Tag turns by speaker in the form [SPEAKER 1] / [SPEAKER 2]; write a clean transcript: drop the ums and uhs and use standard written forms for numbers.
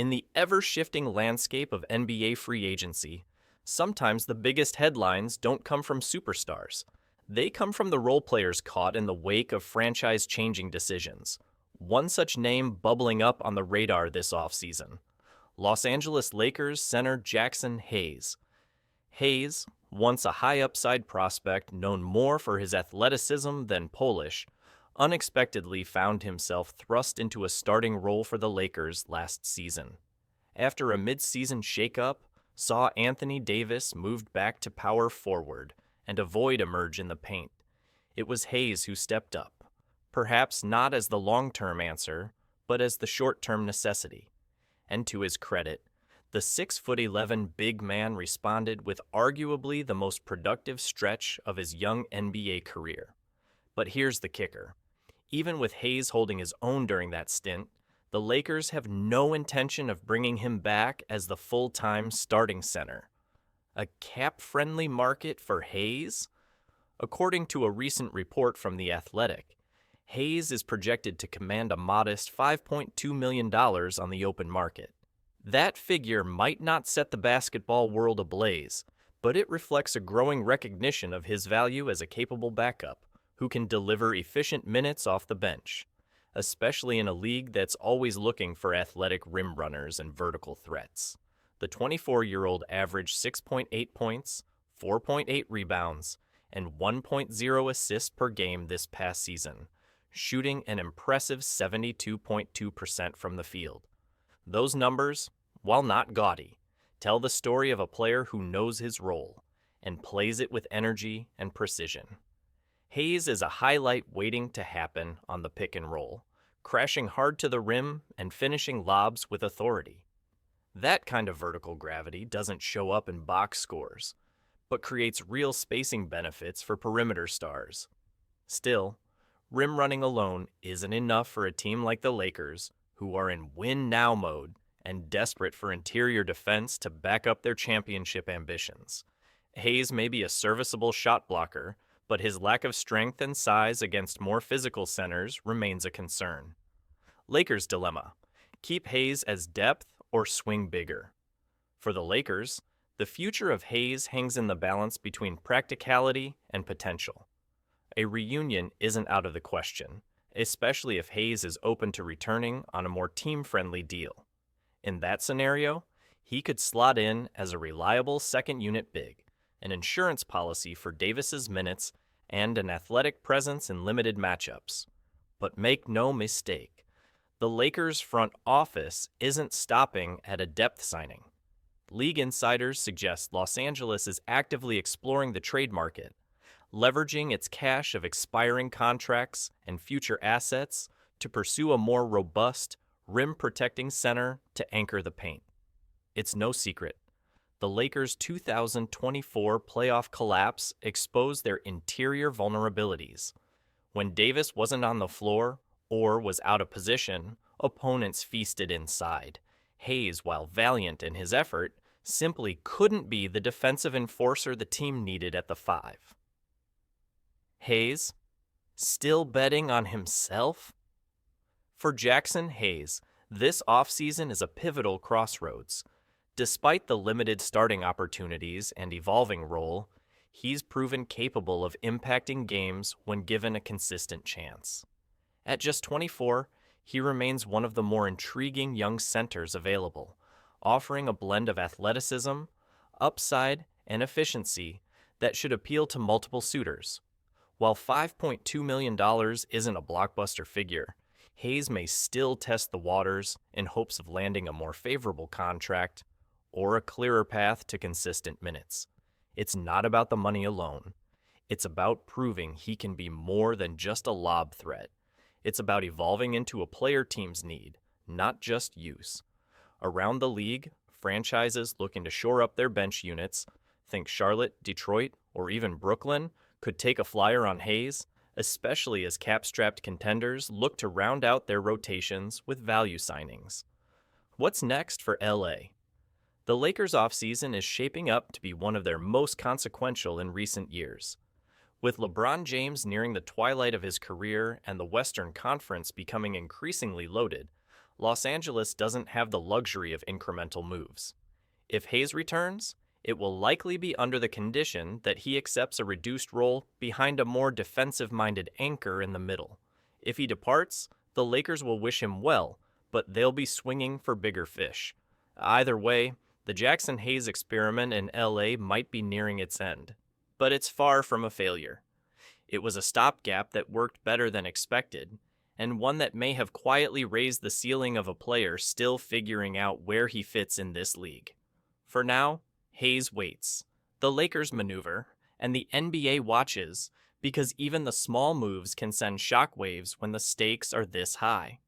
[SPEAKER 1] In the ever-shifting landscape of NBA free agency, sometimes the biggest headlines don't come from superstars. They come from the role players caught in the wake of franchise-changing decisions. One such name bubbling up on the radar this offseason: Los Angeles Lakers center Jaxson Hayes. Hayes, once a high-upside prospect known more for his athleticism than polish, unexpectedly found himself thrust into a starting role for the Lakers last season. After a mid-season shakeup saw Anthony Davis moved back to power forward and a void emerge in the paint, it was Hayes who stepped up, perhaps not as the long-term answer, but as the short-term necessity. And to his credit, the 6'11" big man responded with arguably the most productive stretch of his young NBA career. But here's the kicker. Even with Hayes holding his own during that stint, the Lakers have no intention of bringing him back as the full-time starting center. A cap-friendly market for Hayes? According to a recent report from The Athletic, Hayes is projected to command a modest $5.2 million on the open market. That figure might not set the basketball world ablaze, but it reflects a growing recognition of his value as a capable backup who can deliver efficient minutes off the bench, especially in a league that's always looking for athletic rim runners and vertical threats. The 24-year-old averaged 6.8 points, 4.8 rebounds, and 1.0 assists per game this past season, shooting an impressive 72.2% from the field. Those numbers, while not gaudy, tell the story of a player who knows his role and plays it with energy and precision. Hayes is a highlight waiting to happen on the pick and roll, crashing hard to the rim and finishing lobs with authority. That kind of vertical gravity doesn't show up in box scores, but creates real spacing benefits for perimeter stars. Still, rim running alone isn't enough for a team like the Lakers, who are in win-now mode and desperate for interior defense to back up their championship ambitions. Hayes may be a serviceable shot blocker, but his lack of strength and size against more physical centers remains a concern. Lakers' dilemma: keep Hayes as depth or swing bigger. For the Lakers, the future of Hayes hangs in the balance between practicality and potential. A reunion isn't out of the question, especially if Hayes is open to returning on a more team-friendly deal. In that scenario, he could slot in as a reliable second-unit big, an insurance policy for Davis's minutes, and an athletic presence in limited matchups. But make no mistake, the Lakers' front office isn't stopping at a depth signing. League insiders suggest Los Angeles is actively exploring the trade market, leveraging its cache of expiring contracts and future assets to pursue a more robust, rim-protecting center to anchor the paint. It's no secret. The Lakers' 2024 playoff collapse exposed their interior vulnerabilities. When Davis wasn't on the floor or was out of position, opponents feasted inside. Hayes, while valiant in his effort, simply couldn't be the defensive enforcer the team needed at the 5. Hayes, still betting on himself? For Jaxson Hayes, this offseason is a pivotal crossroads. Despite the limited starting opportunities and evolving role, he's proven capable of impacting games when given a consistent chance. At just 24, he remains one of the more intriguing young centers available, offering a blend of athleticism, upside, and efficiency that should appeal to multiple suitors. While $5.2 million isn't a blockbuster figure, Hayes may still test the waters in hopes of landing a more favorable contract or a clearer path to consistent minutes. It's not about the money alone. It's about proving he can be more than just a lob threat. It's about evolving into a player teams need, not just use. Around the league, franchises looking to shore up their bench units, think Charlotte, Detroit, or even Brooklyn, could take a flyer on Hayes, especially as cap-strapped contenders look to round out their rotations with value signings. What's next for LA? The Lakers' offseason is shaping up to be one of their most consequential in recent years. With LeBron James nearing the twilight of his career and the Western Conference becoming increasingly loaded, Los Angeles doesn't have the luxury of incremental moves. If Hayes returns, it will likely be under the condition that he accepts a reduced role behind a more defensive-minded anchor in the middle. If he departs, the Lakers will wish him well, but they'll be swinging for bigger fish. Either way, the Jaxson Hayes experiment in LA might be nearing its end. But it's far from a failure. It was a stopgap that worked better than expected, and one that may have quietly raised the ceiling of a player still figuring out where he fits in this league. For now, Hayes waits. The Lakers maneuver, and the NBA watches, because even the small moves can send shockwaves when the stakes are this high.